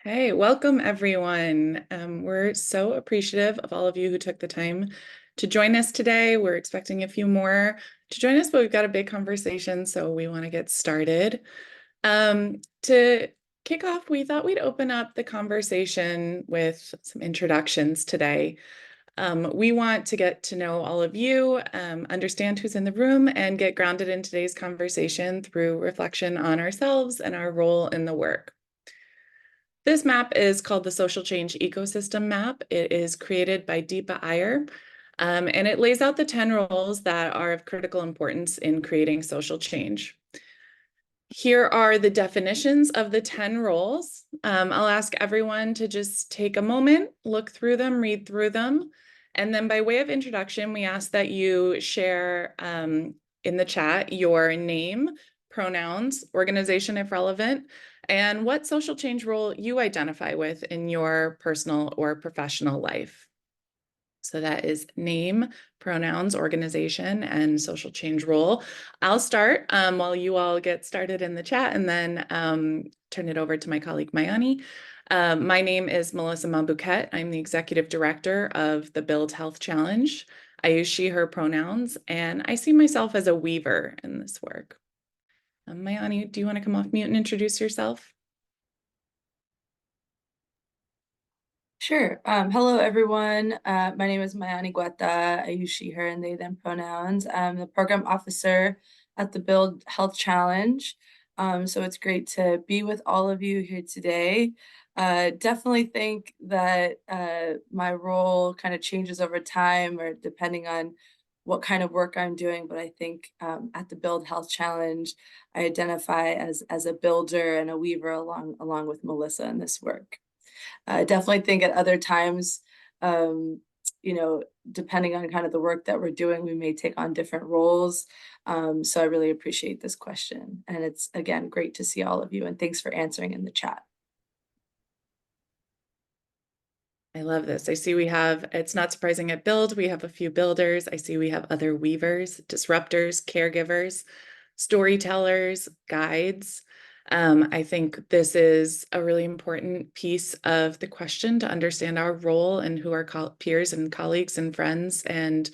Hey, welcome everyone. We're so appreciative of all of you who took the time to join us today. We're expecting a few more to join us, but we've got a big conversation, so we want to get started. To kick off, we thought we'd open up the conversation with some introductions today. We want to get to know all of you, understand who's in the room, and get grounded in today's conversation through reflection on ourselves and our role in the work. This map is called the Social Change Ecosystem Map. It is created by Deepa Iyer, and it lays out the 10 roles that are of critical importance in creating social change. Here are the definitions of the 10 roles. I'll ask everyone to just take a moment, look through them, read through them, and then by way of introduction, we ask that you share in the chat your name, pronouns, organization if relevant, and what social change role you identify with in your personal or professional life. So that is name, pronouns, organization, and social change role. I'll start while you all get started in the chat and then turn it over to my colleague Mayani. My name is Melissa Mambuket. I'm the Executive Director of the Build Health Challenge. I use she, her pronouns, and I see myself as a weaver in this work. Mayani, do you want to come off mute and introduce yourself? Sure. Hello, everyone. My name is Mayani Guetta. I use she, her, and they, them pronouns. I'm the program officer at the Build Health Challenge. So it's great to be with all of you here today. Definitely think that my role kind of changes over time or depending on what kind of work I'm doing. But I think at the Build Health Challenge, I identify as a builder and a weaver along with Melissa in this work. I definitely think at other times, um, depending on kind of the work that we're doing, we may take on different roles. So I really appreciate this question. And it's, again, great to see all of you. And thanks for answering in the chat. I love this. I see we have, it's not surprising at Build, we have a few builders. I see we have other weavers, disruptors, caregivers, storytellers, guides. I think this is a really important piece of the question to understand our role and who our peers and colleagues and friends and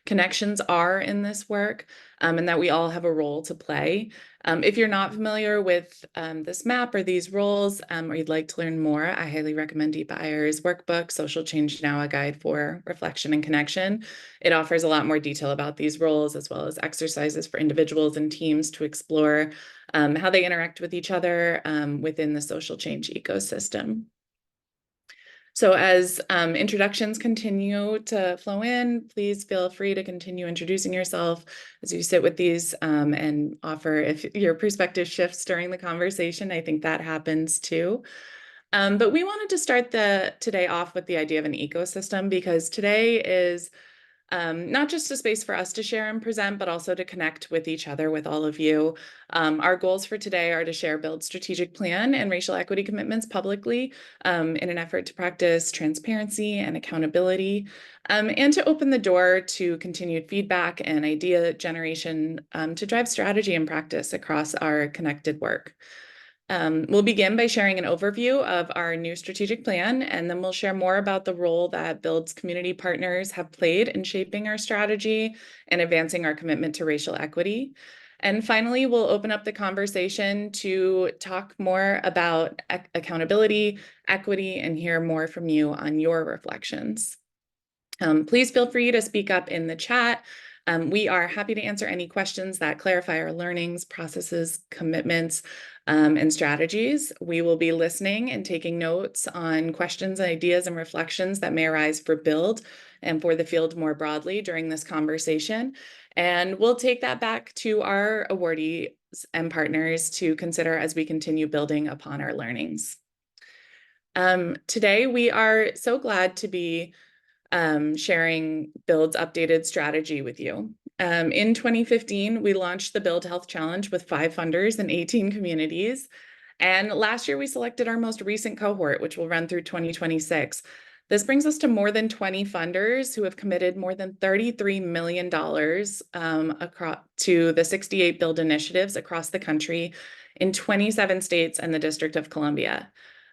connections are in this work, and that we all have a role to play. If you're not familiar with this map or these roles, or you'd like to learn more, I highly recommend Deepa Iyer's workbook, Social Change Now, A Guide for Reflection and Connection. It offers a lot more detail about these roles, as well as exercises for individuals and teams to explore how they interact with each other within the social change ecosystem. So as introductions continue to flow in, please feel free to continue introducing yourself as you sit with these and offer if your perspective shifts during the conversation. I think that happens too. But we wanted to start today off with the idea of an ecosystem because today is not just a space for us to share and present, but also to connect with each other, with all of you. Our goals for today are to share Build strategic plan and racial equity commitments publicly in an effort to practice transparency and accountability, and to open the door to continued feedback and idea generation to drive strategy and practice across our connected work. We'll begin by sharing an overview of our new strategic plan, and then we'll share more about the role that Build's community partners have played in shaping our strategy and advancing our commitment to racial equity. And finally, we'll open up the conversation to talk more about accountability, equity, and hear more from you on your reflections. Please feel free to speak up in the chat. We are happy to answer any questions that clarify our learnings, processes, commitments, and strategies. We will be listening and taking notes on questions, ideas, and reflections that may arise for Build and for the field more broadly during this conversation. And we'll take that back to our awardees and partners to consider as we continue building upon our learnings. Today, we are so glad to be sharing Build's updated strategy with you. In 2015, we launched the Build Health Challenge with 5 funders in 18 communities. And last year, we selected our most recent cohort, which will run through 2026. This brings us to more than 20 funders who have committed more than $33 million across to the 68 Build initiatives across the country in 27 states and the District of Columbia.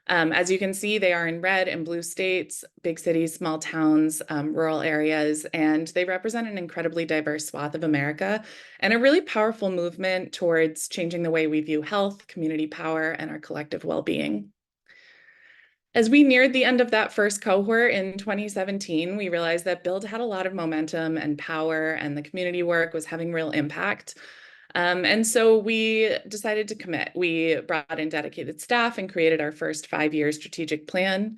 As you can see, they are in red and blue states, big cities, small towns, rural areas, and they represent an incredibly diverse swath of America and a really powerful movement towards changing the way we view health, community power, and our collective well-being. As we neared the end of that first cohort in 2017, we realized that Build had a lot of momentum and power, and the community work was having real impact. And so we decided to commit. We brought in dedicated staff and created our first 5-year strategic plan.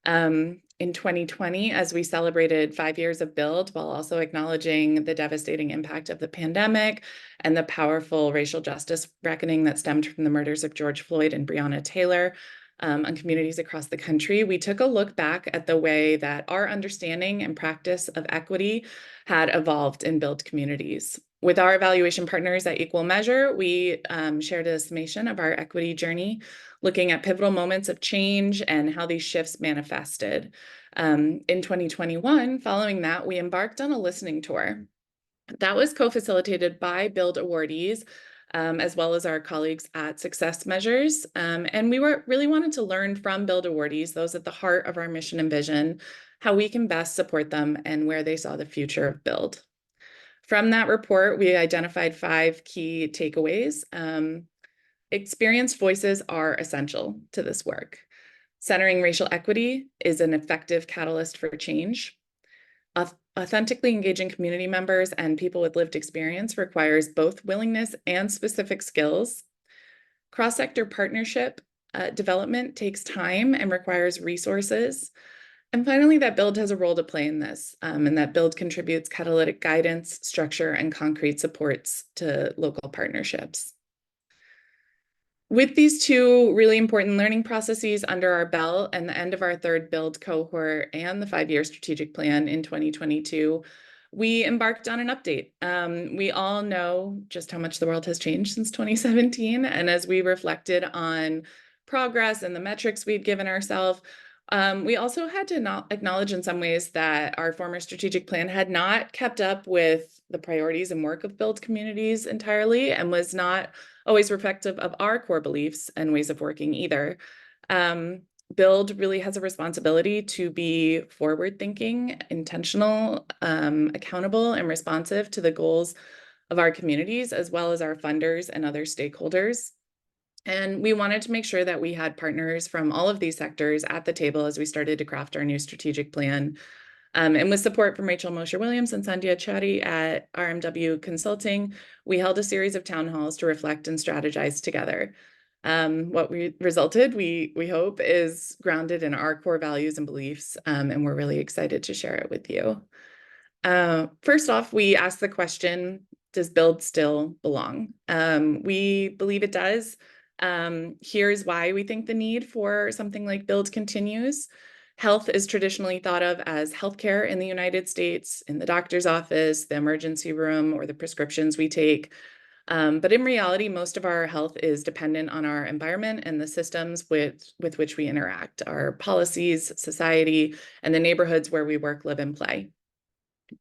In 2020, as we celebrated 5 years of Build, while also acknowledging the devastating impact of the pandemic and the powerful racial justice reckoning that stemmed from the murders of George Floyd and Breonna Taylor, on communities across the country, we took a look back at the way that our understanding and practice of equity had evolved in Build communities. With our evaluation partners at Equal Measure, we shared a summation of our equity journey, looking at pivotal moments of change and how these shifts manifested. In 2021, following that, we embarked on a listening tour. That was co-facilitated by Build awardees, as well as our colleagues at Success Measures. And we really wanted to learn from Build awardees, those at the heart of our mission and vision, how we can best support them and where they saw the future of Build. From that report, we identified 5 key takeaways. Experienced voices are essential to this work. Centering racial equity is an effective catalyst for change. Authentically engaging community members and people with lived experience requires both willingness and specific skills. Cross-sector partnership development takes time and requires resources. And finally, that Build has a role to play in this, and that Build contributes catalytic guidance, structure, and concrete supports to local partnerships. With these 2 really important learning processes under our belt and the end of our 3rd Build cohort and the 5-year strategic plan in 2022, we embarked on an update. We all know just how much the world has changed since 2017. And as we reflected on progress and the metrics we'd given ourselves, we also had to acknowledge in some ways that our former strategic plan had not kept up with the priorities and work of Build communities entirely and was not always reflective of our core beliefs and ways of working either. Build really has a responsibility to be forward-thinking, intentional, accountable, and responsive to the goals of our communities, as well as our funders and other stakeholders. And we wanted to make sure that we had partners from all of these sectors at the table as we started to craft our new strategic plan. And with support from Rachel Mosher-Williams and Sandhya Chowdhury at RMW Consulting, we held a series of town halls to reflect and strategize together. What resulted, we hope, is grounded in our core values and beliefs, and we're really excited to share it with you. First off, we asked the question, does Build still belong? We believe it does. Here's why we think the need for something like Build continues. Health is traditionally thought of as healthcare in the United States, in the doctor's office, the emergency room, or the prescriptions we take. But in reality, most of our health is dependent on our environment and the systems with which we interact, our policies, society, and the neighborhoods where we work, live, and play.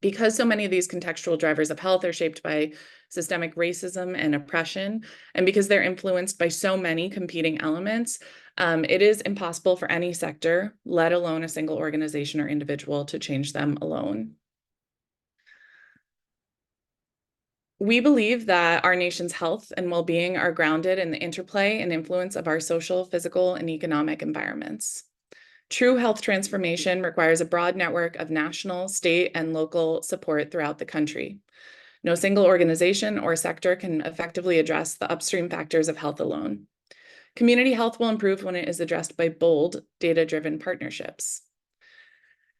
Because so many of these contextual drivers of health are shaped by systemic racism and oppression, and because they're influenced by so many competing elements, it is impossible for any sector, let alone a single organization or individual, to change them alone. We believe that our nation's health and well-being are grounded in the interplay and influence of our social, physical, and economic environments. True health transformation requires a broad network of national, state, and local support throughout the country. No single organization or sector can effectively address the upstream factors of health alone. Community health will improve when it is addressed by bold, data-driven partnerships.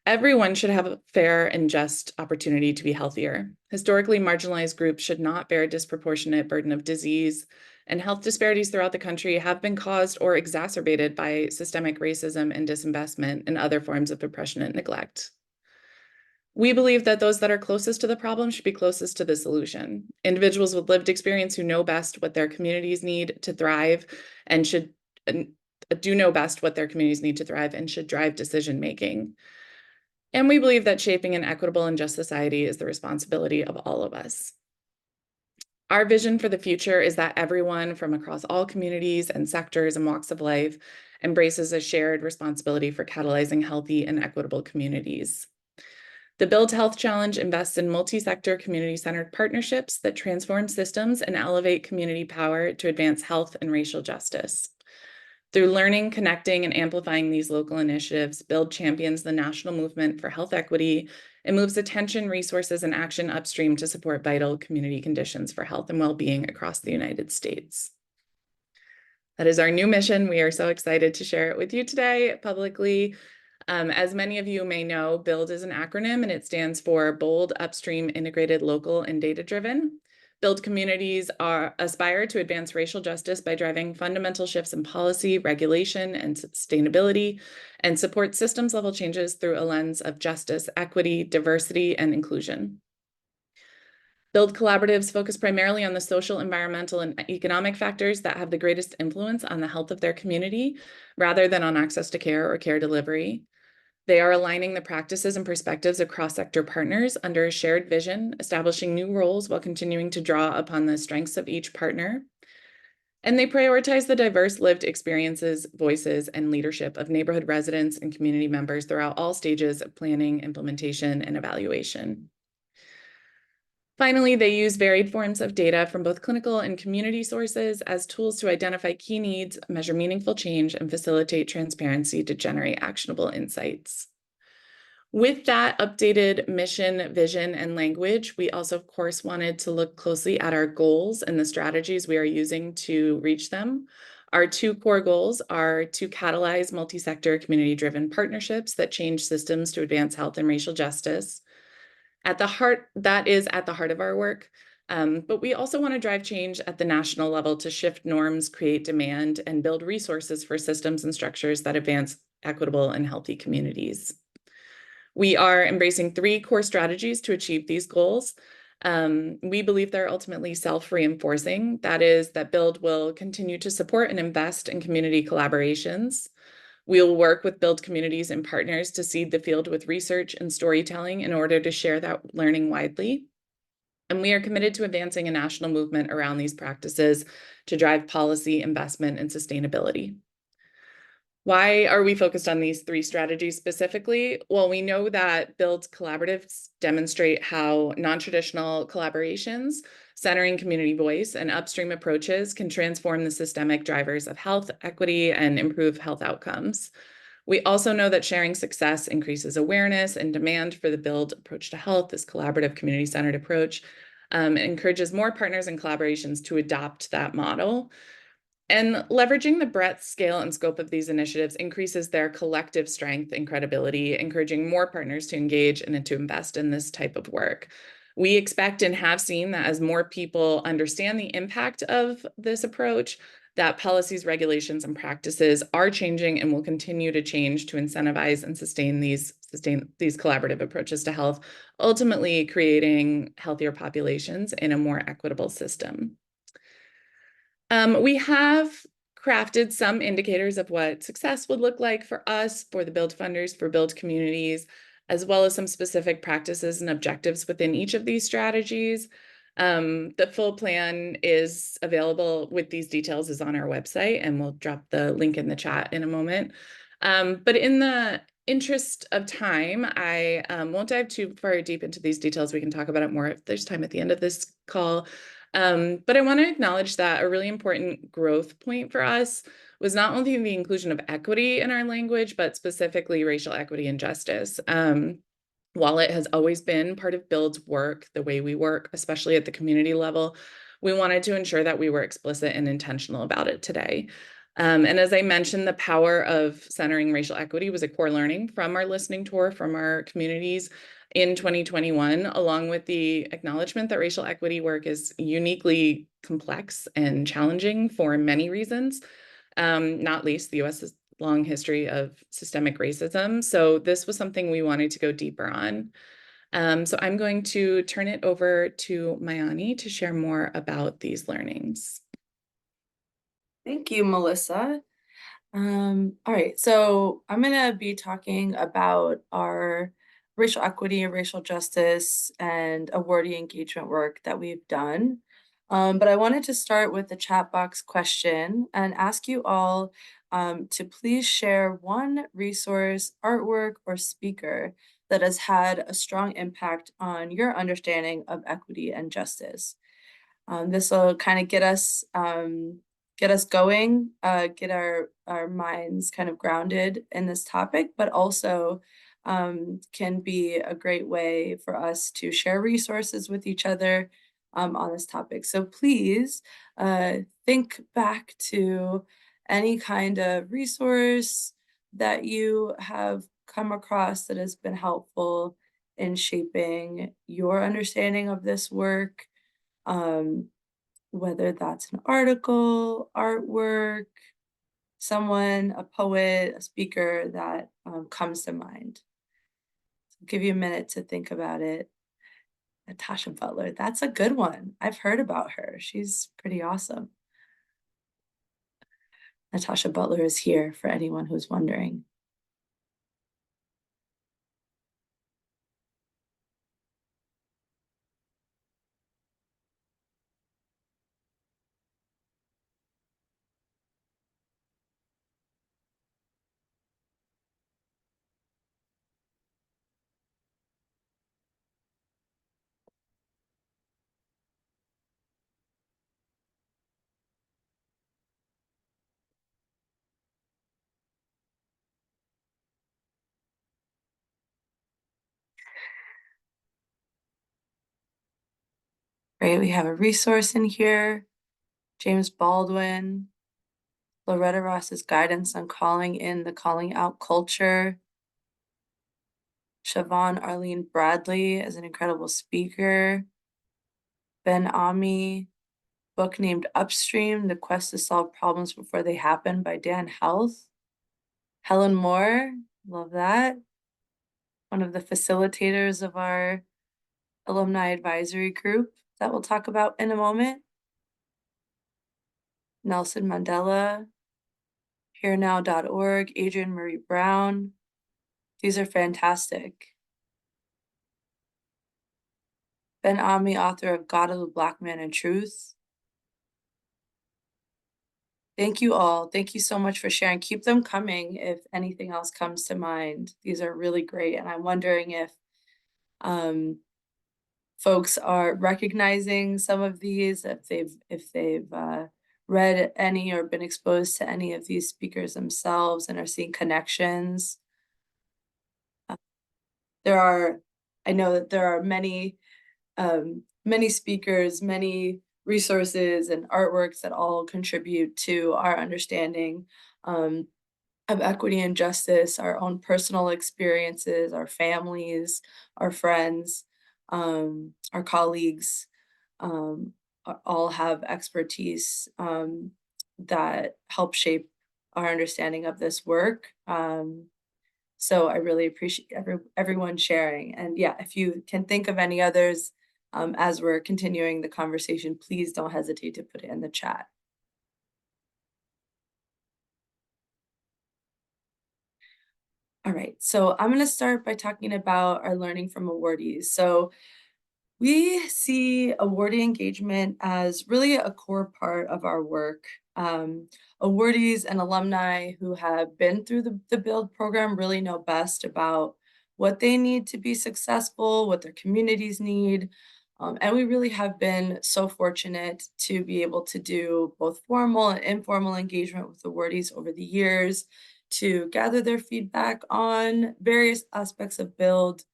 Everyone should have a fair and just opportunity to be healthier. Historically marginalized groups should not bear a disproportionate burden of disease, and health disparities throughout the country have been caused or exacerbated by systemic racism and disinvestment and other forms of oppression and neglect. We believe that those that are closest to the problem should be closest to the solution. Individuals with lived experience who know best what their communities need to thrive and should do know best what their communities need to thrive and should drive decision-making. And we believe that shaping an equitable and just society is the responsibility of all of us. Our vision for the future is that everyone from across all communities and sectors and walks of life embraces a shared responsibility for catalyzing healthy and equitable communities. The Build Health Challenge invests in multi-sector community-centered partnerships that transform systems and elevate community power to advance health and racial justice. Through learning, connecting, and amplifying these local initiatives, Build champions the national movement for health equity and moves attention, resources, and action upstream to support vital community conditions for health and well-being across the United States. That is our new mission. We are so excited to share it with you today publicly. As many of you may know, BUILD is an acronym and it stands for Bold, Upstream, Integrated, Local, and Data-Driven. BUILD communities aspire to advance racial justice by driving fundamental shifts in policy, regulation, and sustainability, and support systems-level changes through a lens of justice, equity, diversity, and inclusion. BUILD collaboratives focus primarily on the social, environmental, and economic factors that have the greatest influence on the health of their community, rather than on access to care or care delivery. They are aligning the practices and perspectives of cross-sector partners under a shared vision, establishing new roles while continuing to draw upon the strengths of each partner. And they prioritize the diverse lived experiences, voices, and leadership of neighborhood residents and community members throughout all stages of planning, implementation, and evaluation. Finally, they use varied forms of data from both clinical and community sources as tools to identify key needs, measure meaningful change, and facilitate transparency to generate actionable insights. With that updated mission, vision, and language, we also, of course, wanted to look closely at our goals and the strategies we are using to reach them. Our two core goals are to catalyze multi-sector community-driven partnerships that change systems to advance health and racial justice. That is at the heart of our work. But we also want to drive change at the national level to shift norms, create demand, and build resources for systems and structures that advance equitable and healthy communities. We are embracing 3 core strategies to achieve these goals. We believe they're ultimately self-reinforcing. That is, that BUILD will continue to support and invest in community collaborations. We'll work with BUILD communities and partners to seed the field with research and storytelling in order to share that learning widely. And we are committed to advancing a national movement around these practices to drive policy, investment, and sustainability. Why are we focused on these 3 strategies specifically? Well, we know that BUILD collaboratives demonstrate how non-traditional collaborations, centering community voice, and upstream approaches can transform the systemic drivers of health, equity, and improve health outcomes. We also know that sharing success increases awareness and demand for the BUILD approach to health, this collaborative, community-centered approach, encourages more partners and collaborations to adopt that model. And leveraging the breadth, scale, and scope of these initiatives increases their collective strength and credibility, encouraging more partners to engage and to invest in this type of work. We expect and have seen that as more people understand the impact of this approach, that policies, regulations, and practices are changing and will continue to change to incentivize and sustain these collaborative approaches to health, ultimately creating healthier populations in a more equitable system. We have crafted some indicators of what success would look like for us, for the BUILD funders, for BUILD communities, as well as some specific practices and objectives within each of these strategies. The full plan is available with these details is on our website, and we'll drop the link in the chat in a moment. But in the interest of time, I won't dive too far deep into these details. We can talk about it more if there's time at the end of this call. But I want to acknowledge that a really important growth point for us was not only the inclusion of equity in our language, but specifically racial equity and justice. While it has always been part of BUILD's work, the way we work, especially at the community level, we wanted to ensure that we were explicit and intentional about it today. And as I mentioned, the power of centering racial equity was a core learning from our listening tour from our communities in 2021, along with the acknowledgement that racial equity work is uniquely complex and challenging for many reasons, not least the US's long history of systemic racism. So this was something we wanted to go deeper on. So I'm going to turn it over to Mayani to share more about these learnings. Thank you, Melissa. All right, so I'm gonna be talking about our racial equity and racial justice and awardee engagement work that we've done. But I wanted to start with the chat box question and ask you all to please share one resource, artwork, or speaker that has had a strong impact on your understanding of equity and justice. This will kind of get us going, get our minds kind of grounded in this topic, but also can be a great way for us to share resources with each other on this topic. So please think back to any kind of resource that you have come across that has been helpful in shaping your understanding of this work, um, whether that's an article, artwork, someone, a poet, a speaker that comes to mind. So give you a minute to think about it. Natasha Butler, that's a good one. I've heard about her. She's pretty awesome. Natasha Butler is here for anyone who's wondering. Right, we have a resource in here. James Baldwin, Loretta Ross's guidance on calling in the calling out culture. Siobhan Arlene Bradley is an incredible speaker. Ben Ami, book named Upstream, The Quest to Solve Problems Before They Happen by Dan Health. Helen Moore, love that. One of the facilitators of our alumni advisory group that we'll talk about in a moment. Nelson Mandela, HereNow.org, Adrienne Marie Brown. These are fantastic. Ben Ami, author of God of the Black Man and Truth. Thank you all. Thank you so much for sharing. Keep them coming if anything else comes to mind. These are really great. And I'm wondering if folks are recognizing some of these, if they've read any or been exposed to any of these speakers themselves and are seeing connections. I know that there are many speakers, many resources and artworks that all contribute to our understanding of equity and justice, our own personal experiences, our families, our friends, our colleagues, all have expertise that help shape our understanding of this work. So I really appreciate everyone sharing. And yeah, if you can think of any others as we're continuing the conversation, please don't hesitate to put it in the chat. All right, so I'm going to start by talking about our learning from awardees. So we see awardee engagement as really a core part of our work. Awardees and alumni who have been through the BUILD program really know best about what they need to be successful, what their communities need. And we really have been so fortunate to be able to do both formal and informal engagement with awardees over the years to gather their feedback on various aspects of BUILD.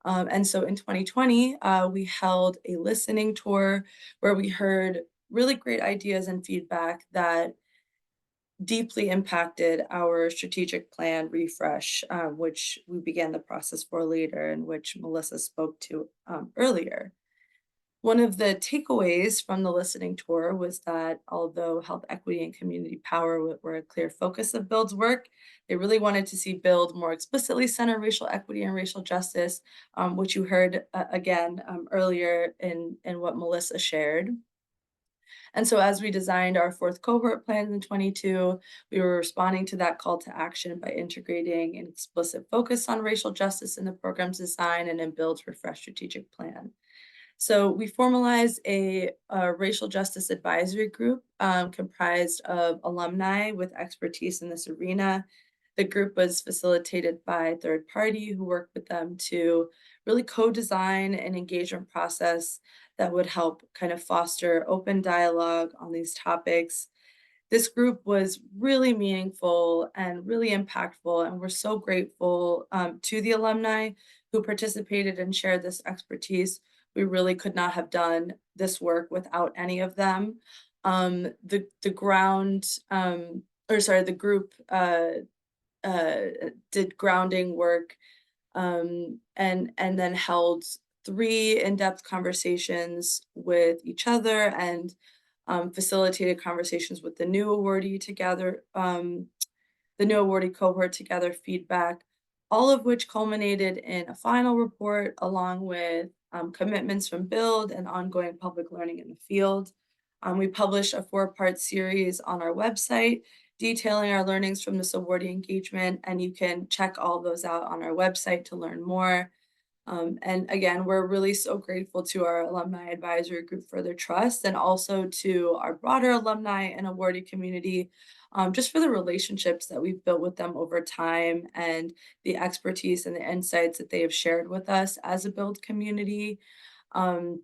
And so in 2020, we held a listening tour where we heard really great ideas and feedback that deeply impacted our strategic plan refresh, which we began the process for later and which Melissa spoke to earlier. One of the takeaways from the listening tour was that although health equity and community power were a clear focus of BUILD's work, they really wanted to see BUILD more explicitly center racial equity and racial justice, which you heard again earlier in what Melissa shared. And so as we designed our fourth cohort plans in 22, we were responding to that call to action by integrating an explicit focus on racial justice in the program's design and in BUILD's refreshed strategic plan. So we formalized a racial justice advisory group comprised of alumni with expertise in this arena. The group was facilitated by a third party who worked with them to really co-design an engagement process that would help kind of foster open dialogue on these topics. This group was really meaningful and really impactful, and we're so grateful to the alumni who participated and shared this expertise. We really could not have done this work without any of them. The ground, or sorry, the group uh, did grounding work and then held three in-depth conversations with each other and facilitated conversations with the new awardee to gather the new awardee cohort to gather feedback, all of which culminated in a final report along with commitments from Build and ongoing public learning in the field. We published a four-part series on our website detailing our learnings from this awardee engagement, and you can check all those out on our website to learn more. And again, we're really so grateful to our alumni advisory group for their trust and also to our broader alumni and awardee community, just for the relationships that we've built with them over time and the expertise and the insights that they have shared with us as a Build community. Um,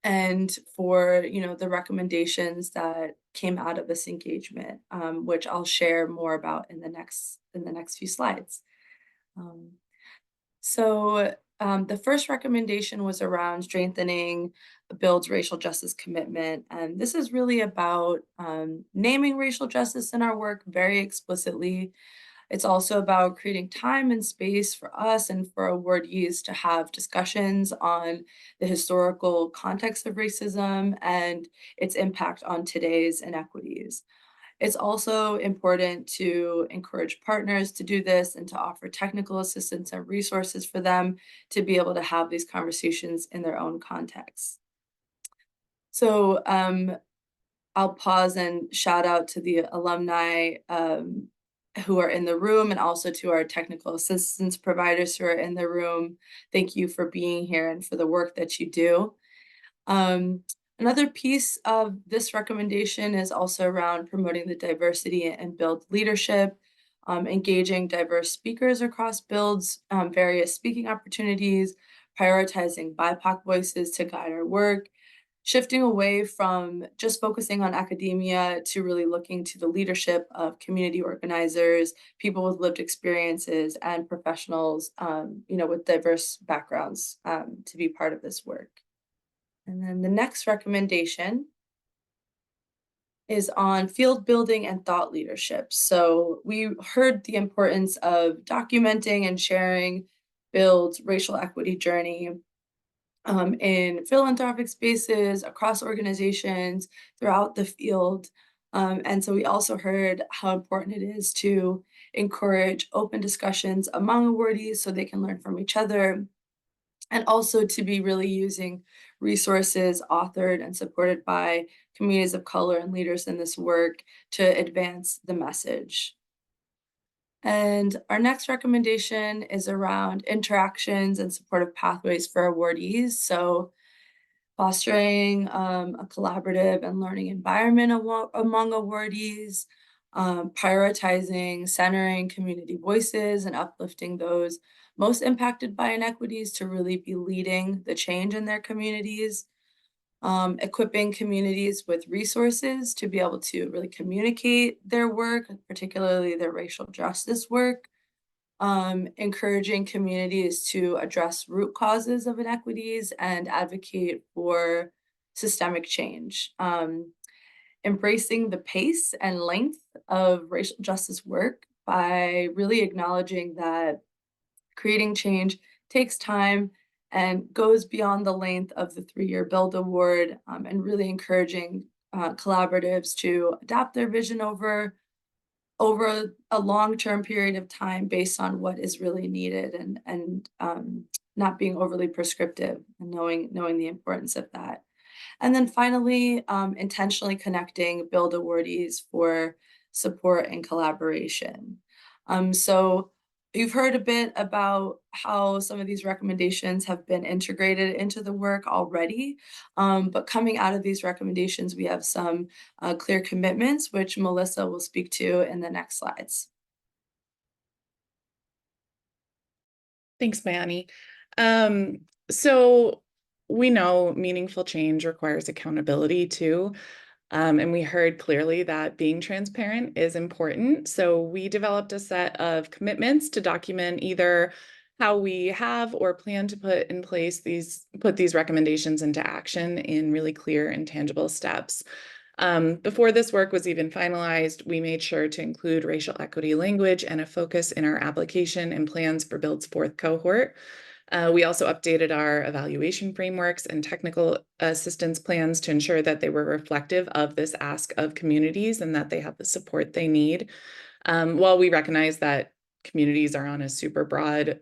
and for the recommendations that came out of this engagement, which I'll share more about in the next few slides. Um, the first recommendation was around strengthening Build's racial justice commitment. And this is really about naming racial justice in our work very explicitly. It's also about creating time and space for us and for awardees to have discussions on the historical context of racism and its impact on today's inequities. It's also important to encourage partners to do this and to offer technical assistance and resources for them to be able to have these conversations in their own context. So I'll pause and shout out to the alumni who are in the room and also to our technical assistance providers who are in the room. Thank you for being here and for the work that you do. Um, Another piece of this recommendation is also around promoting the diversity and Build leadership, engaging diverse speakers across Build's various speaking opportunities, prioritizing BIPOC voices to guide our work, shifting away from just focusing on academia to really looking to the leadership of community organizers, people with lived experiences, and professionals, with diverse backgrounds to be part of this work. And then the next recommendation is on field building and thought leadership. So we heard the importance of documenting and sharing Build's racial equity journey in philanthropic spaces, across organizations, throughout the field. And so we also heard how important it is to encourage open discussions among awardees so they can learn from each other, and also to be really using resources authored and supported by communities of color and leaders in this work to advance the message. And our next recommendation is around interactions and supportive pathways for awardees. So fostering a collaborative and learning environment among awardees, prioritizing, centering community voices and uplifting those most impacted by inequities to really be leading the change in their communities, equipping communities with resources to be able to really communicate their work, particularly their racial justice work, encouraging communities to address root causes of inequities and advocate for systemic change. Embracing the pace and length of racial justice work by really acknowledging that creating change takes time and goes beyond the length of the 3-year Build Award, and really encouraging collaboratives to adapt their vision over a long-term period of time based on what is really needed, and not being overly prescriptive and knowing the importance of that. And then finally, intentionally connecting Build awardees for support and collaboration. So You've heard a bit about how some of these recommendations have been integrated into the work already, but coming out of these recommendations, we have some clear commitments, which Melissa will speak to in the next slides. Thanks, Mayani. So we know meaningful change requires accountability too. And we heard clearly that being transparent is important. So we developed a set of commitments to document either how we have or plan to put these recommendations into action in really clear and tangible steps. Before this work was even finalized, we made sure to include racial equity language and a focus in our application and plans for Build's fourth cohort. We also updated our evaluation frameworks and technical assistance plans to ensure that they were reflective of this ask of communities and that they have the support they need. While we recognize that communities are on a super broad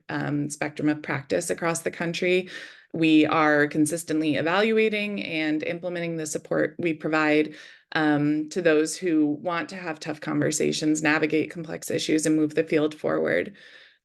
spectrum of practice across the country, we are consistently evaluating and implementing the support we provide to those who want to have tough conversations, navigate complex issues, and move the field forward.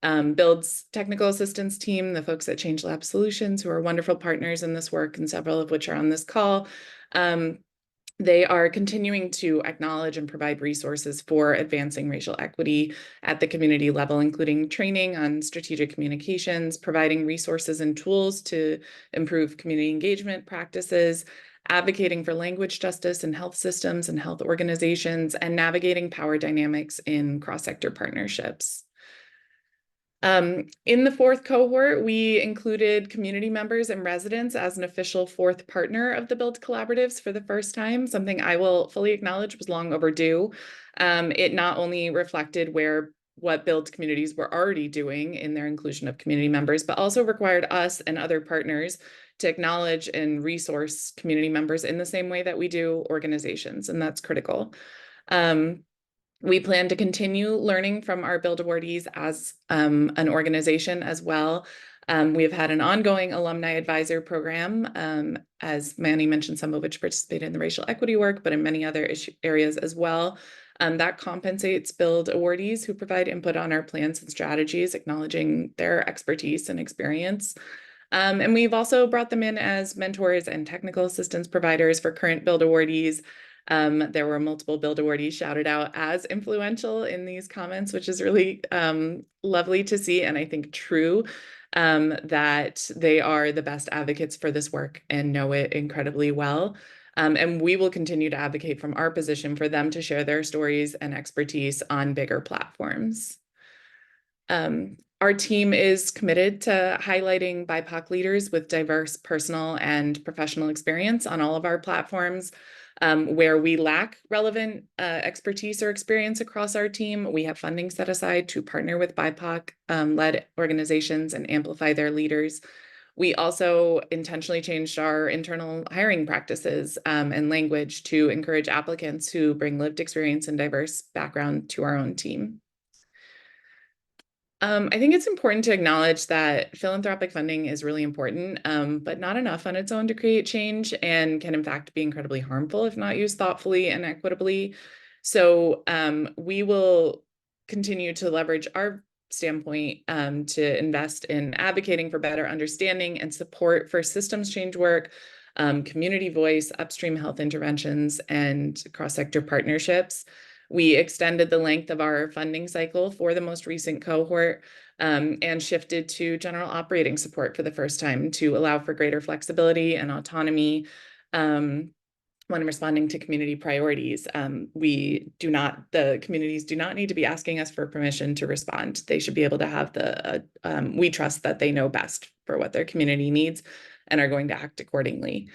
Build's technical assistance team, the folks at ChangeLab Solutions, who are wonderful partners in this work, and several of which are on this call, they are continuing to acknowledge and provide resources for advancing racial equity at the community level, including training on strategic communications, providing resources and tools to improve community engagement practices, advocating for language justice in health systems and health organizations, and navigating power dynamics in cross-sector partnerships. In the fourth cohort, we included community members and residents as an official fourth partner of the Build Collaboratives for the first time, something I will fully acknowledge was long overdue. It not only reflected what Build communities were already doing in their inclusion of community members, but also required us and other partners to acknowledge and resource community members in the same way that we do organizations, and that's critical. We plan to continue learning from our Build awardees as an organization as well. We have had an ongoing alumni advisor program, as Manny mentioned, some of which participate in the racial equity work, but in many other areas as well. That compensates Build awardees who provide input on our plans and strategies, acknowledging their expertise and experience. And we've also brought them in as mentors and technical assistance providers for current Build awardees. There were multiple Build awardees shouted out as influential in these comments, which is really lovely to see, and I think true, that they are the best advocates for this work and know it incredibly well. And we will continue to advocate from our position for them to share their stories and expertise on bigger platforms. Our team is committed to highlighting BIPOC leaders with diverse personal and professional experience on all of our platforms. Where we lack relevant expertise or experience across our team, we have funding set aside to partner with BIPOC-led organizations and amplify their leaders. We also intentionally changed our internal hiring practices and language to encourage applicants who bring lived experience and diverse background to our own team. I think it's important to acknowledge that philanthropic funding is really important, but not enough on its own to create change, and can in fact be incredibly harmful if not used thoughtfully and equitably. So we will continue to leverage our standpoint to invest in advocating for better understanding and support for systems change work, community voice, upstream health interventions, and cross-sector partnerships. We extended the length of our funding cycle for the most recent cohort and shifted to general operating support for the first time to allow for greater flexibility and autonomy when responding to community priorities. The communities do not need to be asking us for permission to respond. They should be able to have we trust that they know best for what their community needs and are going to act accordingly.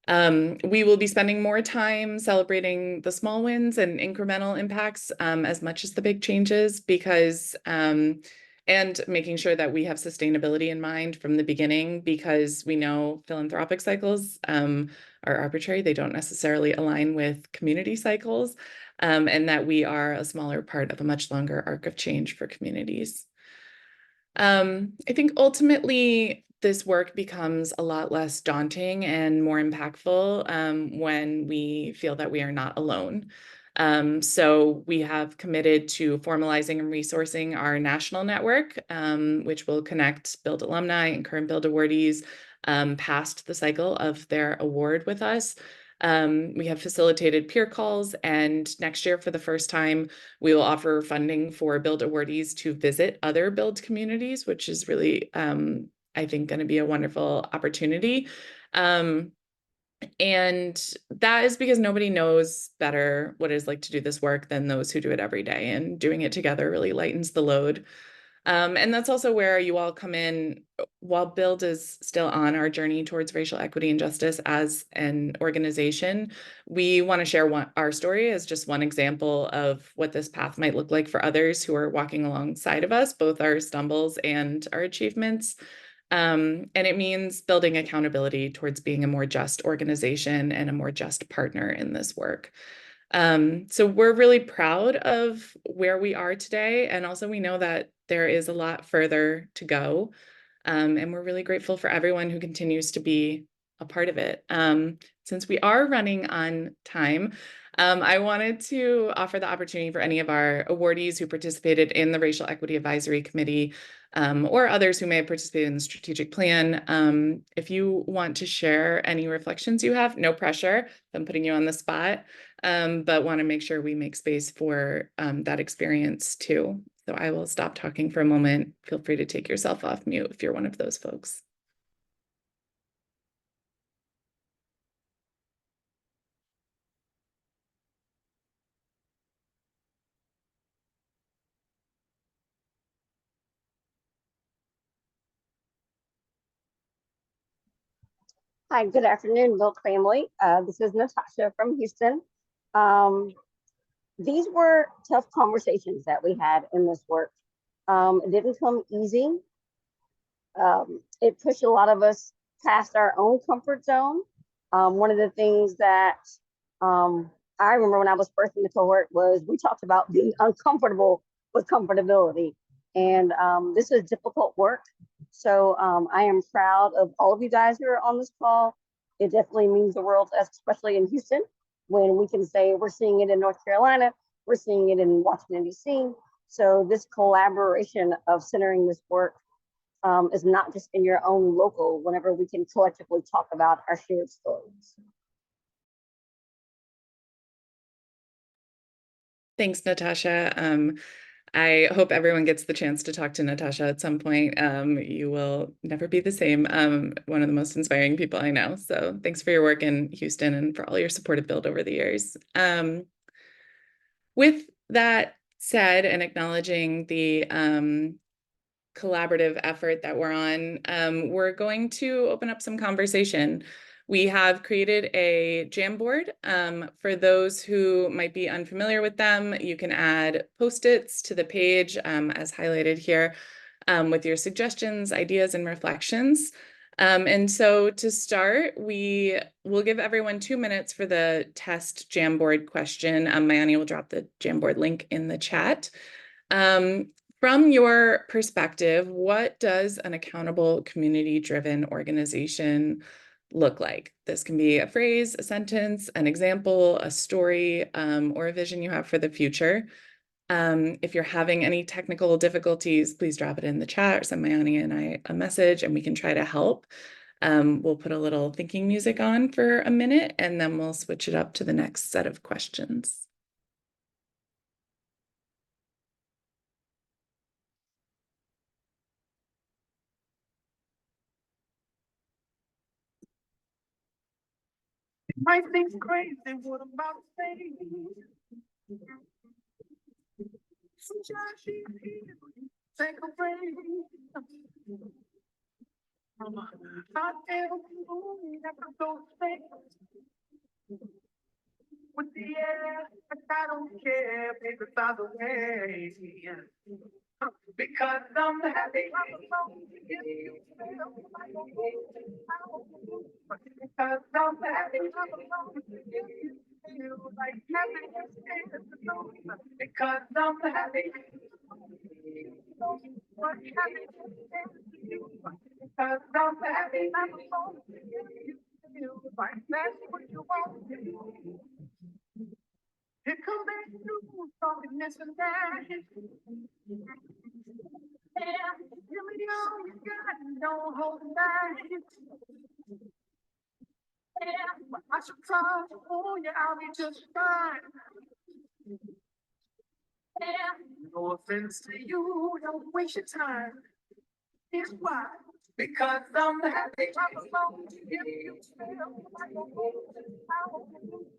We will be spending more time celebrating the small wins and incremental impacts as much as the big changes, because and making sure that we have sustainability in mind from the beginning, because we know philanthropic cycles are arbitrary. They don't necessarily align with community cycles, and that we are a smaller part of a much longer arc of change for communities. I think ultimately this work becomes a lot less daunting and more impactful when we feel that we are not alone. So we have committed to formalizing and resourcing our national network, which will connect Build alumni and current Build awardees past the cycle of their award with us. We have facilitated peer calls, and next year, for the first time, we will offer funding for Build awardees to visit other Build communities, which is really, I think, going to be a wonderful opportunity. And that is because nobody knows better what it's like to do this work than those who do it every day, and doing it together really lightens the load. And that's also where you all come in. While Build is still on our journey towards racial equity and justice as an organization, we want to share our story as just one example of what this path might look like for others who are walking alongside of us, both our stumbles and our achievements. And it means building accountability towards being a more just organization and a more just partner in this work. So we're really proud of where we are today. And also we know that there is a lot further to go. And we're really grateful for everyone who continues to be a part of it. Since we are running on time, I wanted to offer the opportunity for any of our awardees who participated in the Racial Equity Advisory Committee, or others who may have participated in the strategic plan. If you want to share any reflections you have, no pressure, I'm putting you on the spot, but want to make sure we make space for that experience too. So I will stop talking for a moment. Feel free to take yourself off mute if you're one of those folks. Hi, good afternoon, Build family. This is Natasha from Houston. These were tough conversations that we had in this work. It didn't come easy. It pushed a lot of us past our own comfort zone. One of the things that I remember when I was first in the cohort was we talked about being uncomfortable with comfortability. And this is difficult work. So I am proud of all of you guys who are on this call. It definitely means the world, especially in Houston, when we can say we're seeing it in North Carolina, we're seeing it in Washington, D.C. So this collaboration of centering this work is not just in your own local, whenever we can collectively talk about our shared stories. Thanks, Natasha. I hope everyone gets the chance to talk to Natasha at some point. You will never be the same. One of the most inspiring people I know. So thanks for your work in Houston and for all your support of Build over the years. With that said, and acknowledging the collaborative effort that we're on, we're going to open up some conversation. We have created a Jamboard. For those who might be unfamiliar with them, you can add Post-its to the page, as highlighted here, with your suggestions, ideas, and reflections. And so to start, we will give everyone 2 minutes for the test Jamboard question. Mayani will drop the Jamboard link in the chat. From your perspective, what does an accountable, community-driven organization look like? This can be a phrase, a sentence, an example, a story, or a vision you have for the future. If you're having any technical difficulties, please drop it in the chat or send Mayani and I a message and we can try to help. We'll put a little thinking music on for a minute and then we'll switch it up to the next set of questions. Might think crazy what I'm about to say. Sometimes she take a break. From a hot air balloon that could go space with the air, but I don't care, baby, by the way. Because I'm happy. Because I'm happy. Like happiness is the truth. Because I'm happy. What happiness is to you. Because I'm happy. Like that's what you want to do. Here come that news, talking this and that. Yeah, give me all you got, and don't hold it back. Yeah, but I should try to fool you, I'll be just fine. Yeah, no offense to you, don't waste your time. Here's why. Because I'm happy I'm alone. If you feel like a fool,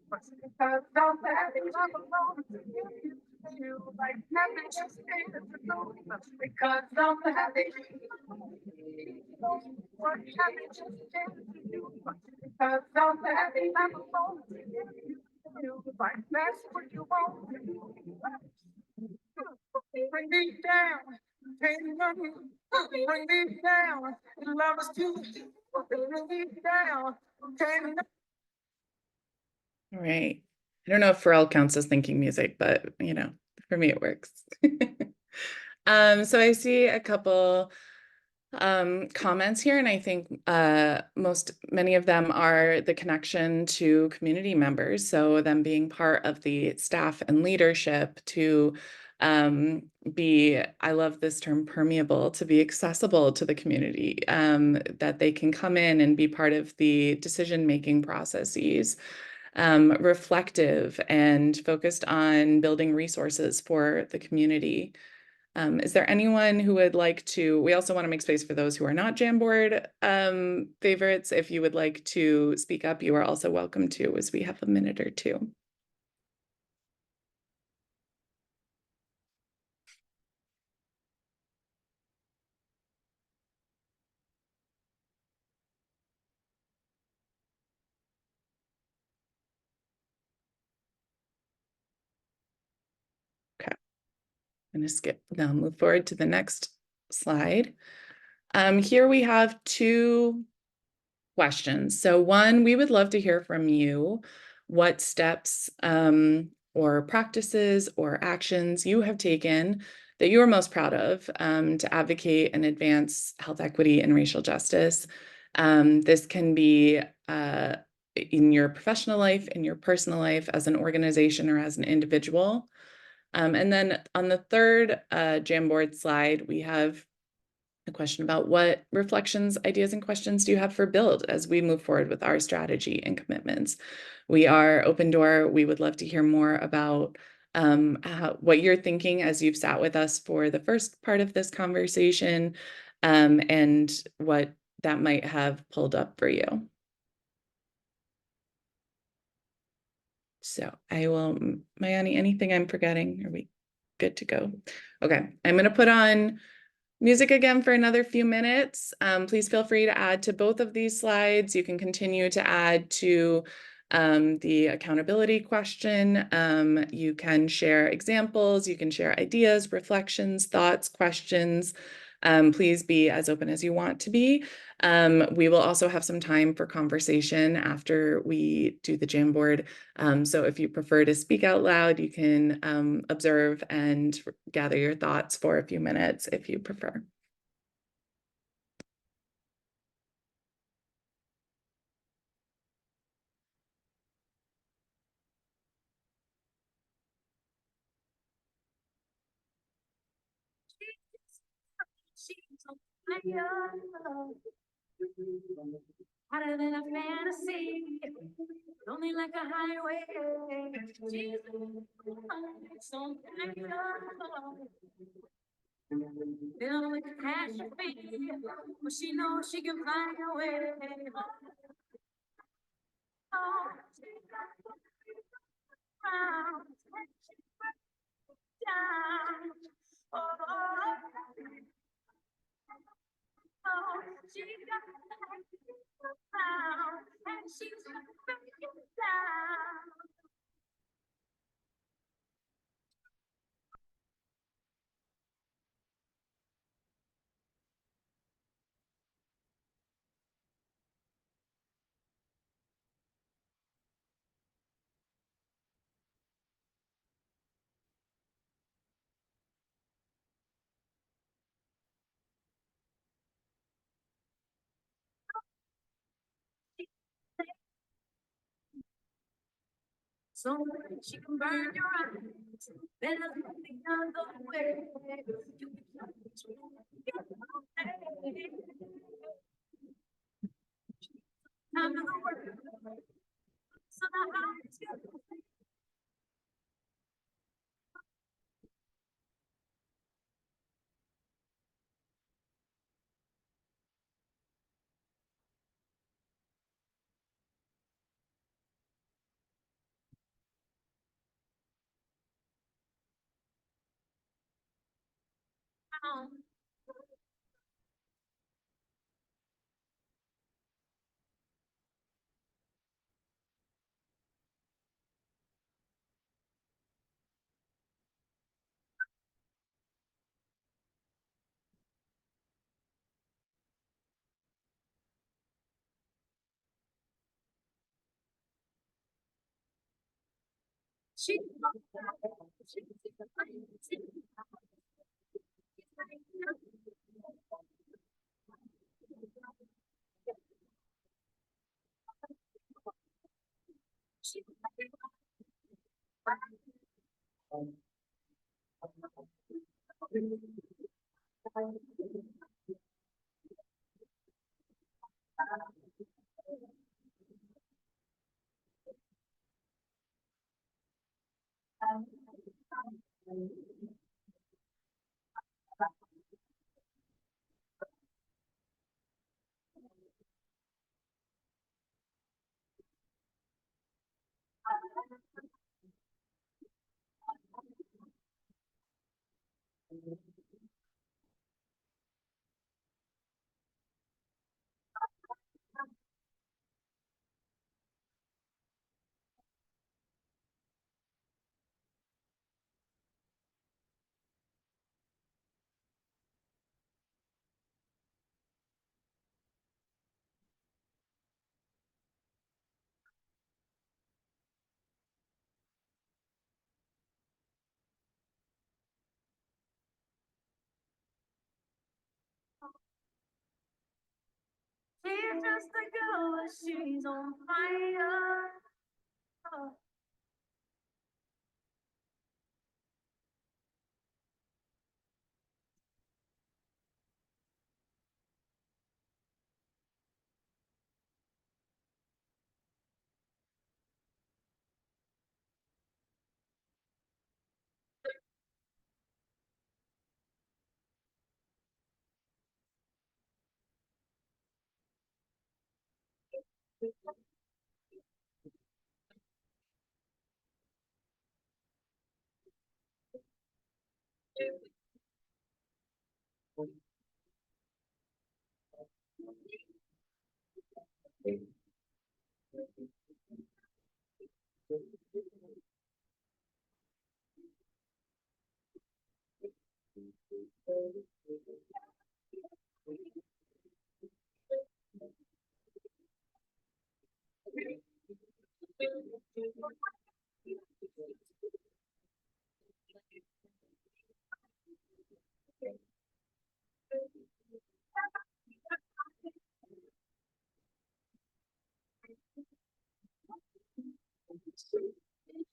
because I'm happy I'm alone. If you feel like nothing else is to do. Because I'm happy. What happy just is to do. Because I'm happy I'm alone. If you feel like that's what you want to do. Bring me down, can't nothing. Bring me down, love is too. Bring me down, can't. All right. I don't know if Pharrell counts as thinking music, but you know, for me it works. So I see a couple comments here, and I think many of them are the connection to community members. So them being part of the staff and leadership to be, I love this term, permeable, to be accessible to the community, that they can come in and be part of the decision-making processes, reflective and focused on building resources for the community. Is there anyone who would like to, we also want to make space for those who are not Jamboard favorites. If you would like to speak up, you are also welcome to, as we have a minute or two. Okay, I'm gonna now move forward to the next slide. Here we have two questions. So one, we would love to hear from you what steps or practices or actions you have taken that you are most proud of to advocate and advance health equity and racial justice. This can be in your professional life, in your personal life, as an organization or as an individual. And then on the third Jamboard slide, we have a question about what reflections, ideas, and questions do you have for Build as we move forward with our strategy and commitments? We are open door. We would love to hear more about what you're thinking as you've sat with us for the first part of this conversation, and what that might have pulled up for you. So I will, Mayani, anything I'm forgetting? Are we good to go? Okay, I'm going to put on music again for another few minutes. Please feel free to add to both of these slides. You can continue to add to the accountability question. You can share examples, you can share ideas, reflections, thoughts, questions. Please be as open as you want to be. We will also have some time for conversation after we do the Jamboard. So if you prefer to speak out loud, you can observe and gather your thoughts for a few minutes if you prefer. Hotter than a fantasy, lonely like a highway. Jesus, so filled with catastrophe, but she knows she can find a way. Oh, she's got to be around, down. Oh, oh, she's got to be around, and she's breaking down. So she can burn your eyes better than the other way. You Time of the world, so the house gets down. She She's just a girl, but she's on fire. Oh.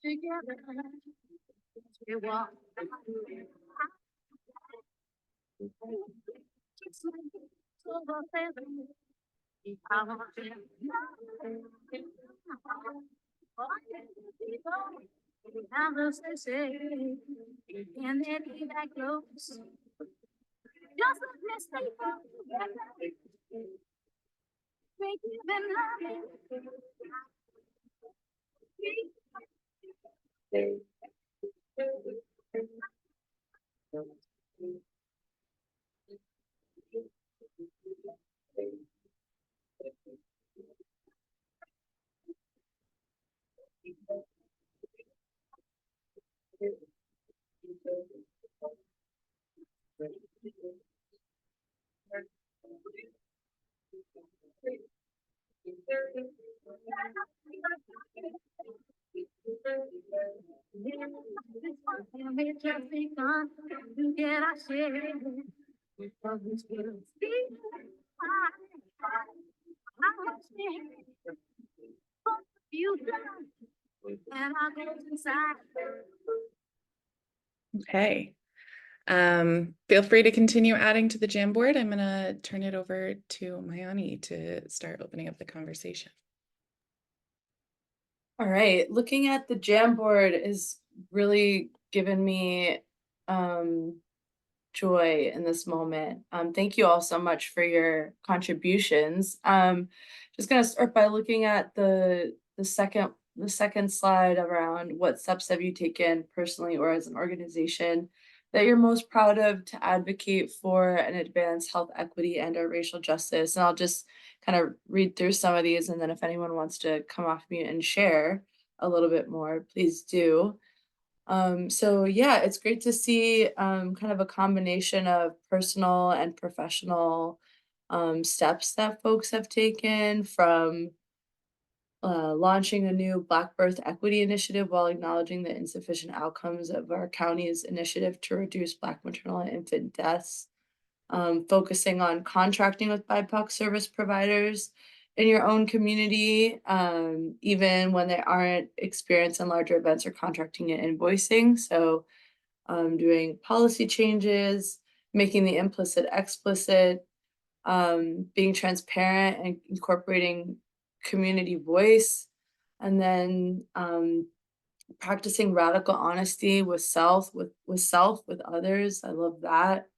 Together, we walk. Just like over there. I want to I'm just say, and then he back close. Just let me stay together. Make you been loving. We just begun to get our share of this world. How much you done and I go inside. Okay. Feel free to continue adding to the Jamboard. I'm gonna turn it over to Mayani to start opening up the conversation. All right, looking at the Jamboard is really given me joy in this moment. Thank you all so much for your contributions. Just gonna start by looking at the second slide around what steps have you taken personally or as an organization that you're most proud of to advocate for and advance health equity and or racial justice. And I'll just kind of read through some of these, and then if anyone wants to come off mute and share a little bit more, please do. So yeah, it's great to see kind of a combination of personal and professional steps that folks have taken, from launching a new Black Birth Equity Initiative while acknowledging the insufficient outcomes of our county's initiative to reduce Black maternal and infant deaths, focusing on contracting with BIPOC service providers in your own community, even when they aren't experienced in larger events, or contracting and invoicing. So doing policy changes, making the implicit explicit, being transparent and incorporating community voice, and then practicing radical honesty with self, with others. I love that.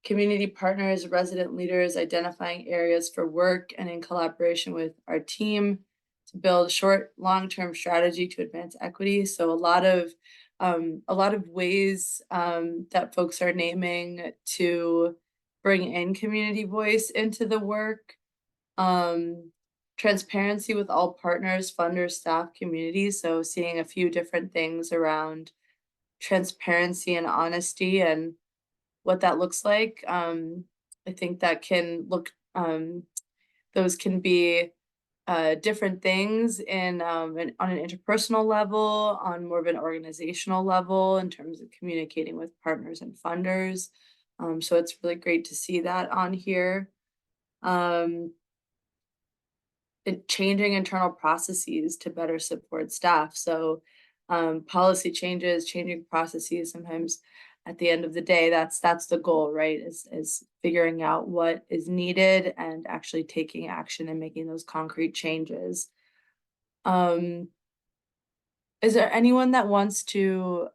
Community partners, resident leaders, identifying areas for work, and in collaboration with our team to build short, long-term strategy to advance equity. So a lot of ways that folks are naming to bring in community voice into the work. Transparency with all partners, funders, staff, communities. So seeing a few different things around transparency and honesty and what that looks like. I think that can look, those can be different things on an interpersonal level, on more of an organizational level in terms of communicating with partners and funders. So it's really great to see that on here. Changing internal processes to better support staff. So policy changes, changing processes, sometimes at the end of the day, that's the goal, right? Is figuring out what is needed and actually taking action and making those concrete changes. Is there anyone that wants to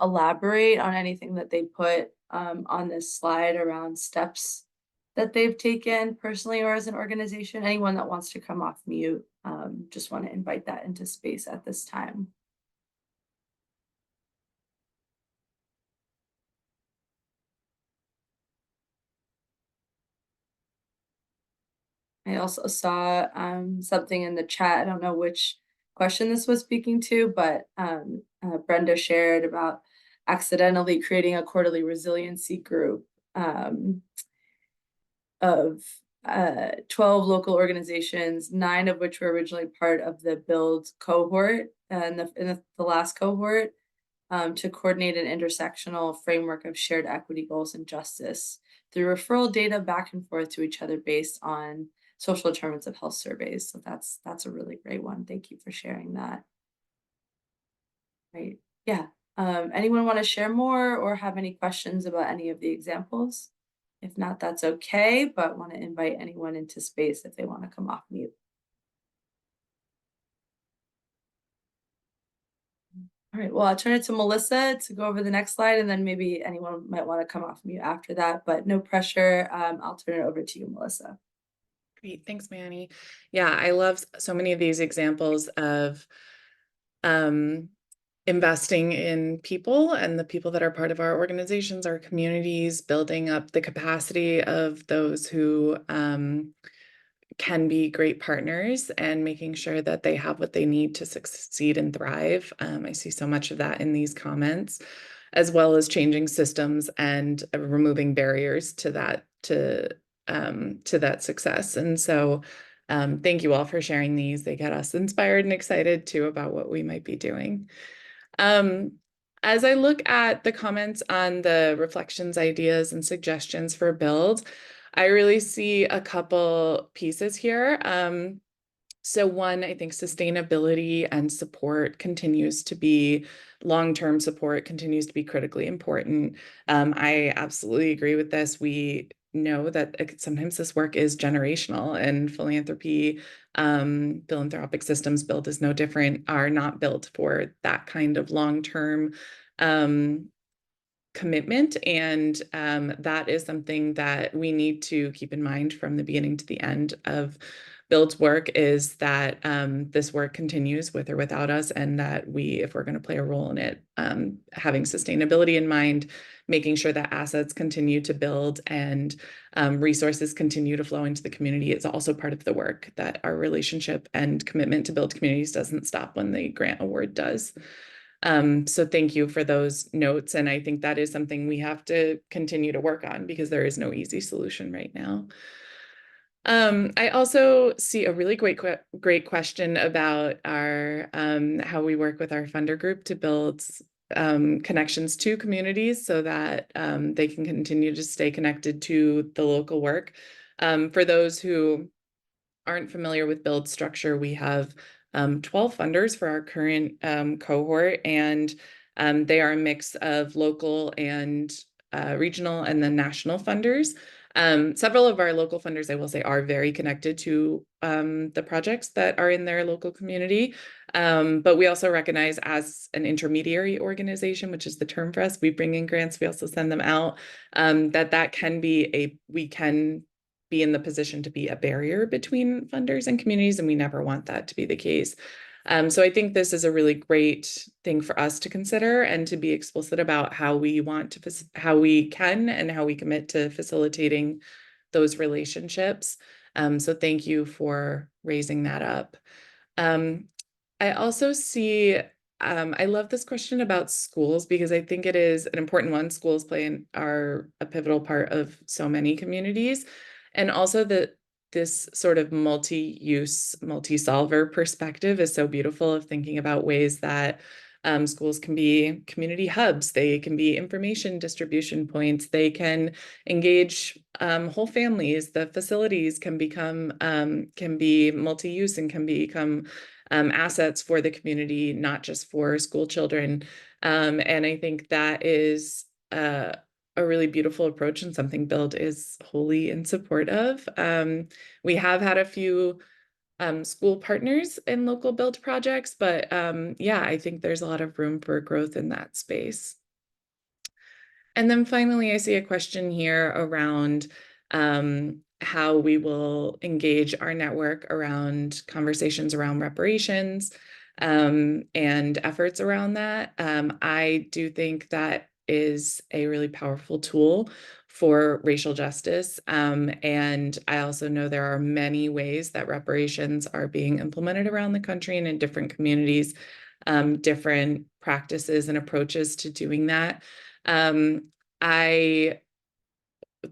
elaborate on anything that they put on this slide around steps that they've taken personally or as an organization? Anyone that wants to come off mute, just want to invite that into space at this time. I also saw something in the chat. I don't know which question this was speaking to, but Brenda shared about accidentally creating a quarterly resiliency group of 12 local organizations, 9 of which were originally part of the Build cohort, and in the last cohort, to coordinate an intersectional framework of shared equity goals and justice through referral data back and forth to each other based on social determinants of health surveys. So that's a really great one. Thank you for sharing that. Right. Yeah. Anyone want to share more or have any questions about any of the examples? If not, that's okay, but want to invite anyone into space if they want to come off mute. All right, well, I'll turn it to Melissa to go over the next slide, and then maybe anyone might want to come off mute after that, but no pressure. I'll turn it over to you, Melissa. Great, thanks, Manny. Yeah, I love so many of these examples of investing in people and the people that are part of our organizations, our communities, building up the capacity of those who can be great partners and making sure that they have what they need to succeed and thrive. I see so much of that in these comments, as well as changing systems and removing barriers to that success. And so thank you all for sharing these. They get us inspired and excited too about what we might be doing. As I look at the comments on the reflections, ideas, and suggestions for Build, I really see a couple pieces here. So one, I think sustainability and support continues to be, long-term support continues to be critically important. I absolutely agree with this. We know that sometimes this work is generational, and philanthropic systems built is no different, are not built for that kind of long-term commitment. And that is something that we need to keep in mind from the beginning to the end of Build's work, is that this work continues with or without us, and that we, if we're going to play a role in it, having sustainability in mind, making sure that assets continue to build and resources continue to flow into the community is also part of the work, that our relationship and commitment to build communities doesn't stop when the grant award does. So thank you for those notes. And I think that is something we have to continue to work on, because there is no easy solution right now. I also see a really great question about our how we work with our funder group to build connections to communities so that they can continue to stay connected to the local work. For those who aren't familiar with Build structure, we have 12 funders for our current cohort, and they are a mix of local and regional and then national funders. Several of our local funders, I will say, are very connected to the projects that are in their local community. But we also recognize, as an intermediary organization, which is the term for us, we bring in grants, we also send them out, that can be we can be in the position to be a barrier between funders and communities, and we never want that to be the case. So I think this is a really great thing for us to consider, and to be explicit about how we want to, how we can and how we commit to facilitating those relationships. So thank you for raising that up. I also see, I love this question about schools, because I think it is an important one. Schools are a pivotal part of so many communities. And also this sort of multi-use, multi-solver perspective is so beautiful, of thinking about ways that schools can be community hubs, they can be information distribution points, they can engage whole families, the facilities can be multi-use and can become assets for the community, not just for school children. And I think that is a really beautiful approach, and something Build is wholly in support of. We have had a few school partners in local Build projects, but yeah, I think there's a lot of room for growth in that space. And then finally, I see a question here around how we will engage our network around conversations around reparations and efforts around that. I do think that is a really powerful tool for racial justice. And I also know there are many ways that reparations are being implemented around the country and in different communities, different practices and approaches to doing that. I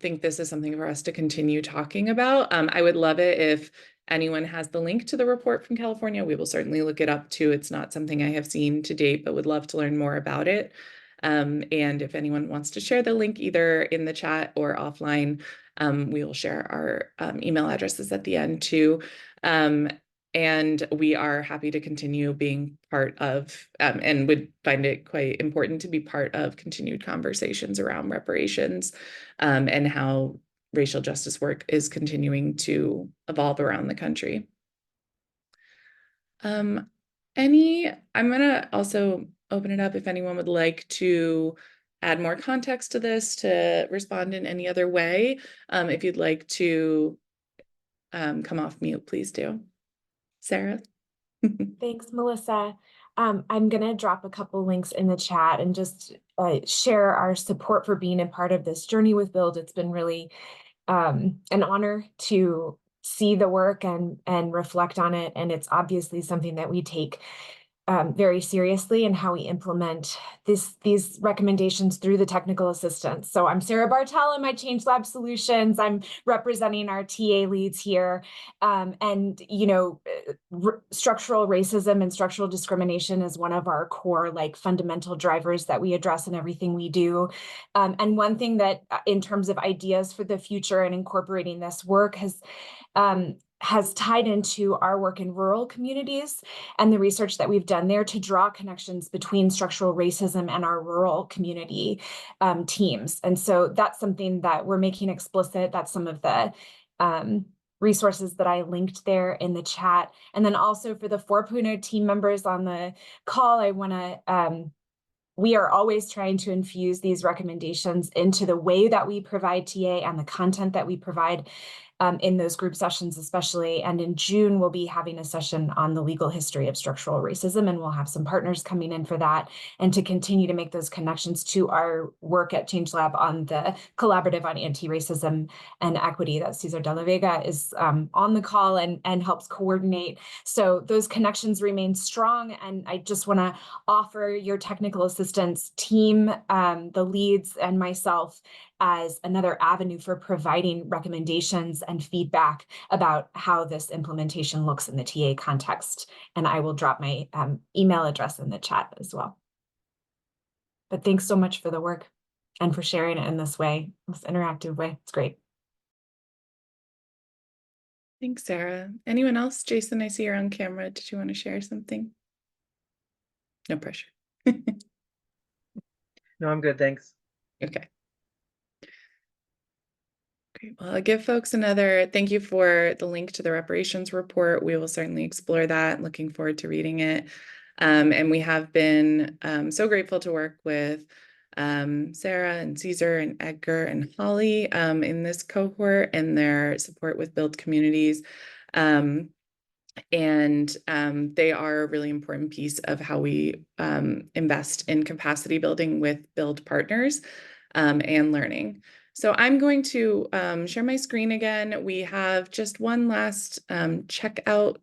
think this is something for us to continue talking about. I would love it if anyone has the link to the report from California. We will certainly look it up too. It's not something I have seen to date, but would love to learn more about it. And if anyone wants to share the link either in the chat or offline, we will share our email addresses at the end too. And we are happy to continue being part of, and would find it quite important to be part of continued conversations around reparations, and how racial justice work is continuing to evolve around the country. I'm gonna also open it up if anyone would like to add more context to this, to respond in any other way. If you'd like to come off mute, please do. Sarah? Thanks, Melissa. I'm going to drop a couple links in the chat and just share our support for being a part of this journey with Build. It's been really an honor to see the work and reflect on it. And it's obviously something that we take very seriously, and how we implement these recommendations through the technical assistance. So I'm Sarah Bartel in my Change Lab Solutions. I'm representing our TA leads here. And, you know, structural racism and structural discrimination is one of our core, fundamental drivers that we address in everything we do. And one thing that, in terms of ideas for the future and incorporating this work, has tied into our work in rural communities and the research that we've done there to draw connections between structural racism and our rural community teams. And so that's something that we're making explicit. That's some of the resources that I linked there in the chat. And then also for the 4.0 team members on the call, I want to we are always trying to infuse these recommendations into the way that we provide TA and the content that we provide in those group sessions, especially. And in June, we'll be having a session on the legal history of structural racism, and we'll have some partners coming in for that, and to continue to make those connections to our work at Change Lab on the collaborative on anti-racism and equity that Cesar de la Vega is on the call and helps coordinate. So those connections remain strong, and I just want to offer your technical assistance team, the leads, and myself as another avenue for providing recommendations and feedback about how this implementation looks in the TA context. And I will drop my email address in the chat as well. But thanks so much for the work and for sharing it in this way, this interactive way. It's great. Thanks, Sarah. Anyone else? Jason, I see you're on camera. Did you want to share something? No pressure. No, I'm good, thanks. Okay. Great. Well, I'll give folks another thank you for the link to the reparations report. We will certainly explore that. Looking forward to reading it. And we have been so grateful to work with Sarah and Cesar and Edgar and Holly in this cohort and their support with Build Communities. And they are a really important piece of how we invest in capacity building with Build partners and learning. So I'm going to share my screen again. We have just one last checkout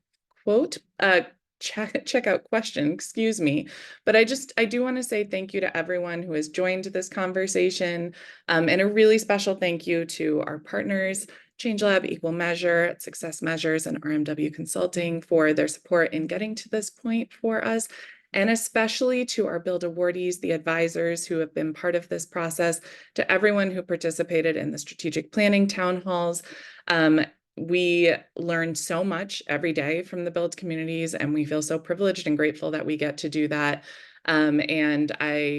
question, excuse me. But I do want to say thank you to everyone who has joined this conversation, and a really special thank you to our partners, Change Lab, Equal Measure, Success Measures, and RMW Consulting for their support in getting to this point for us. And especially to our Build awardees, the advisors who have been part of this process, to everyone who participated in the strategic planning town halls. We learn so much every day from the Build communities, and we feel so privileged and grateful that we get to do that. And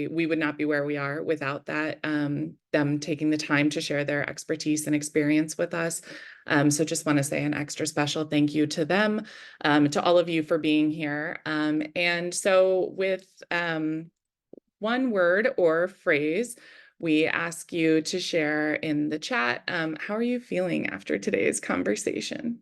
we would not be where we are without that, them taking the time to share their expertise and experience with us. So just want to say an extra special thank you to them, to all of you for being here. And so with one word or phrase, we ask you to share in the chat, how are you feeling after today's conversation?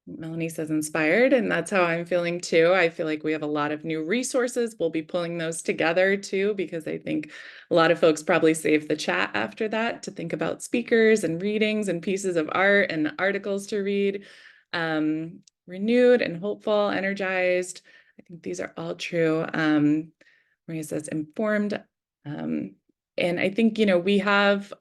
Melanie says inspired, and that's how I'm feeling too. I feel like we have a lot of new resources. We'll be pulling those together too, because I think a lot of folks probably saved the chat after that to think about speakers and readings and pieces of art and articles to read. Renewed and hopeful, energized. I think these are all true. Maria says informed. And I think, we have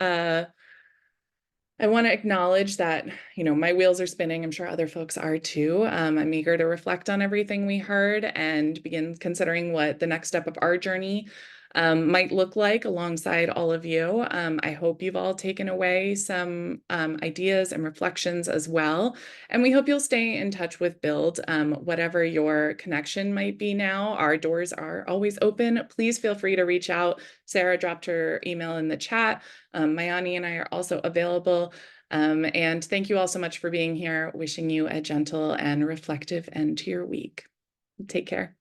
I want to acknowledge that, my wheels are spinning. I'm sure other folks are too. I'm eager to reflect on everything we heard and begin considering what the next step of our journey might look like alongside all of you. I hope you've all taken away some ideas and reflections as well. And we hope you'll stay in touch with Build, whatever your connection might be now. Our doors are always open. Please feel free to reach out. Sarah dropped her email in the chat. Mayani and I are also available. And thank you all so much for being here. Wishing you a gentle and reflective end to your week. Take care.